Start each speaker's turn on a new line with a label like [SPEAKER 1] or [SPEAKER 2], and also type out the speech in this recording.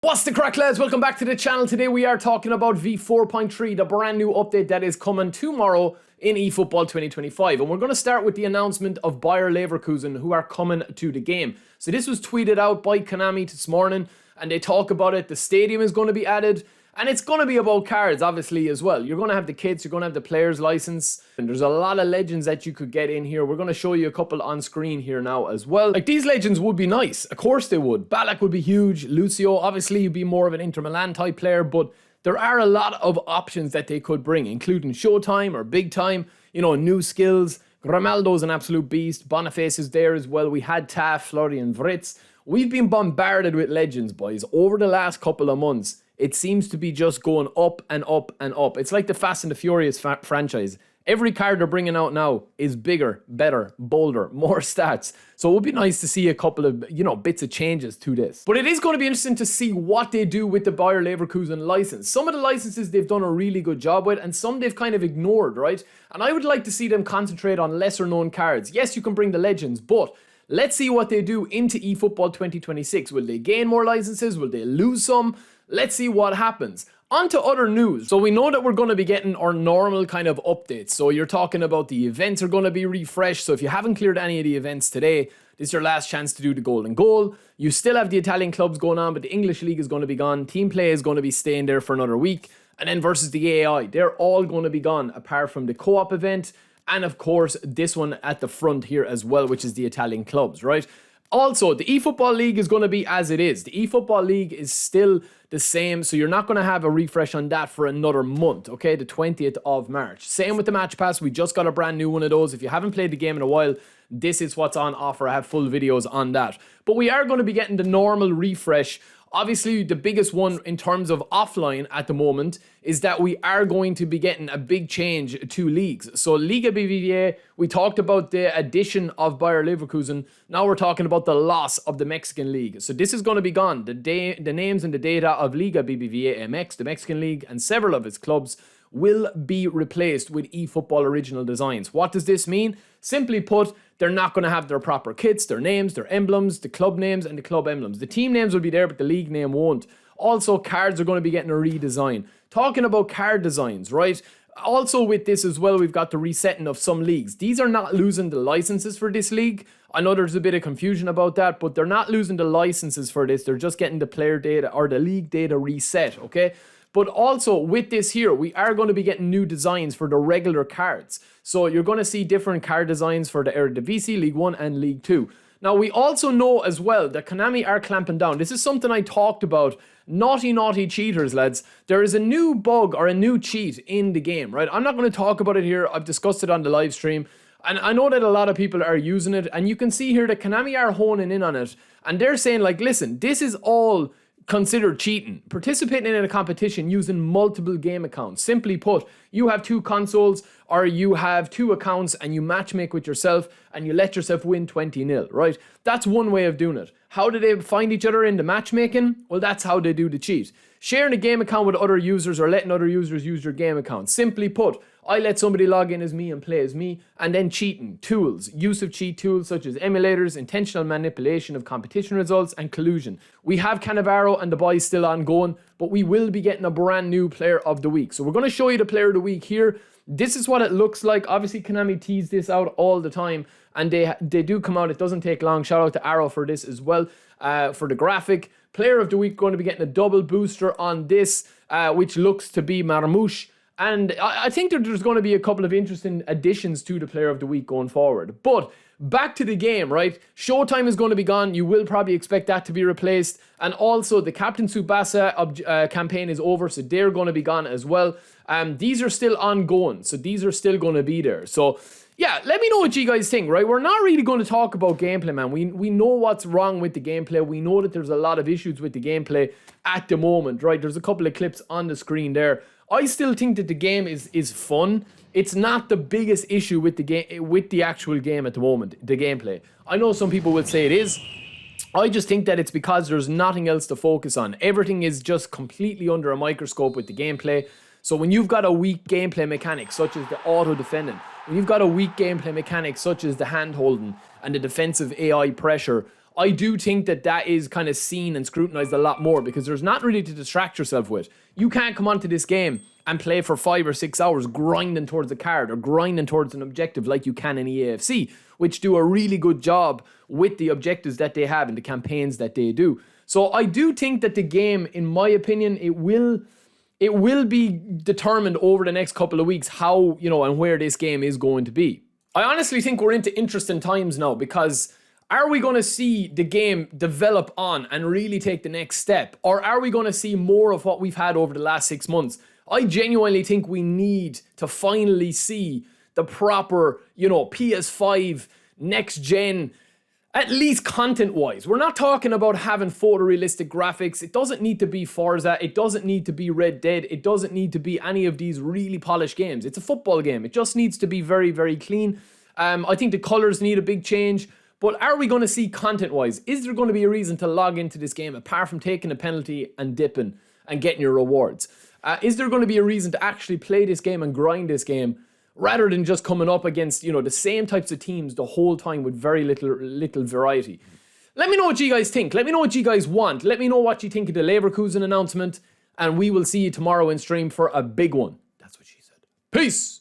[SPEAKER 1] What's the crack, lads? Welcome back to the channel. Today we are talking about v4.3, the brand new update that is coming tomorrow in eFootball 2025. And we're going to start with the announcement of Bayer Leverkusen, who are coming to the game. So this was tweeted out by Konami this morning, and they talk about it. The stadium is going to be added, and it's going to be about cards, obviously, as well. You're going to have the kits, you're going to have the player's license, and there's a lot of legends that you could get in here. We're going to show you a couple on screen here now as well. Like, these legends would be nice. Of course they would. Ballack would be huge. Lucio, obviously, you'd be more of an Inter Milan type player, but there are a lot of options that they could bring, including Showtime or Big Time, you know, new skills. Grimaldo's an absolute beast. Boniface is there as well. We had Taff, Florian Wirtz. We've been bombarded with legends, boys, over the last couple of months. It seems to be just going up and up and up. It's like the Fast and the Furious franchise. Every card they're bringing out now is bigger, better, bolder, more stats. So it would be nice to see a couple of, bits of changes to this. But it is going to be interesting to see what they do with the Bayer Leverkusen license. Some of the licenses they've done a really good job with, and some they've kind of ignored, right? And I would like to see them concentrate on lesser known cards. Yes, you can bring the legends, but let's see what they do into eFootball 2026. Will they gain more licenses? Will they lose some? Let's see what happens. On to other news. So we know that we're going to be getting our normal kind of updates. So you're talking about the events are going to be refreshed. So if you haven't cleared any of the events today, this is your last chance to do the golden goal. You still have the Italian clubs going on, but the English league is going to be gone. Team play is going to be staying there for another week. And then versus the AI, they're all going to be gone apart from the co-op event. And of course, this one at the front here as well, which is the Italian clubs, right? Also, the eFootball League is going to be as it is. The eFootball League is still the same, so you're not going to have a refresh on that for another month, okay? The 20th of March. Same with the Match Pass. We just got a brand new one of those. If you haven't played the game in a while, this is what's on offer. I have full videos on that. But we are going to be getting the normal refresh. Obviously, the biggest one in terms of offline at the moment is that we are going to be getting a big change to leagues. So Liga BBVA, we talked about the addition of Bayer Leverkusen. Now we're talking about the loss of the Mexican League. So this is going to be gone. The names and the data of Liga BBVA MX, the Mexican League, and several of its clubs will be replaced with eFootball original designs. What does this mean? Simply put, they're not going to have their proper kits, their names, their emblems, the club names, and the club emblems. The team names will be there, but the league name won't. Also, cards are going to be getting a redesign. Talking about card designs, right? Also with this as well, we've got the resetting of some leagues. These are not losing the licenses for this league. I know there's a bit of confusion about that, but they're not losing the licenses for this. They're just getting the player data or the league data reset, okay? But also with this here, we are going to be getting new designs for the regular cards. So you're going to see different card designs for the Eredivisie, League 1 and League 2. Now we also know as well that Konami are clamping down. This is something I talked about. Naughty, naughty cheaters, lads. There is a new bug or a new cheat in the game, right? I'm not going to talk about it here. I've discussed it on the live stream. And I know that a lot of people are using it. And you can see here that Konami are honing in on it. And they're saying, like, listen, this is all considered cheating. Participating in a competition using multiple game accounts. Simply put, you have two consoles or you have two accounts and you matchmake with yourself and you let yourself win 20-0, right? That's one way of doing it. How do they find each other in the matchmaking? Well, that's how they do the cheat. Sharing a game account with other users or letting other users use your game account. Simply put, I let somebody log in as me and play as me, and then cheating. Tools. Use of cheat tools such as emulators, intentional manipulation of competition results, and collusion. We have Cannavaro and the boys still ongoing, but we will be getting a brand new player of the week. So we're going to show you the player of the week here. This is what it looks like. Obviously, Konami tease this out all the time, and they do come out. It doesn't take long. Shout out to Arrow for this as well, for the graphic. Player of the week going to be getting a double booster on this, which looks to be Marmouche. And I think that there's going to be a couple of interesting additions to the player of the week going forward. But back to the game, right? Showtime is going to be gone. You will probably expect that to be replaced. And also the Captain Tsubasa campaign is over, so they're going to be gone as well. These are still ongoing, so these are still going to be there. So yeah, let me know what you guys think, right? We're not really going to talk about gameplay, man. We know what's wrong with the gameplay. We know that there's a lot of issues with the gameplay at the moment, right? There's a couple of clips on the screen there. I still think that the game is fun. It's not the biggest issue with the game, with the actual game at the moment, the gameplay. I know some people would say it is. I just think that it's because there's nothing else to focus on. Everything is just completely under a microscope with the gameplay. So when you've got a weak gameplay mechanic, such as the auto-defending, when you've got a weak gameplay mechanic, such as the hand-holding and the defensive AI pressure, I do think that that is kind of seen and scrutinized a lot more because there's not really to distract yourself with. You can't come onto this game and play for 5 or 6 hours grinding towards a card or grinding towards an objective like you can in EAFC, which do a really good job with the objectives that they have and the campaigns that they do. So I do think that the game, in my opinion, it will be determined over the next couple of weeks how, and where this game is going to be. I honestly think we're into interesting times now because are we going to see the game develop on and really take the next step? Or are we going to see more of what we've had over the last 6 months? I genuinely think we need to finally see the proper, PS5, next gen, at least content-wise. We're not talking about having photorealistic graphics. It doesn't need to be Forza. It doesn't need to be Red Dead. It doesn't need to be any of these really polished games. It's a football game. It just needs to be very, very clean. I think the colors need a big change. But are we going to see content-wise? Is there going to be a reason to log into this game apart from taking a penalty and dipping and getting your rewards? Is there going to be a reason to actually play this game and grind this game rather than just coming up against, the same types of teams the whole time with very little variety? Let me know what you guys think. Let me know what you guys want. Let me know what you think of the Leverkusen announcement. And we will see you tomorrow in stream for a big one. That's what she said. Peace!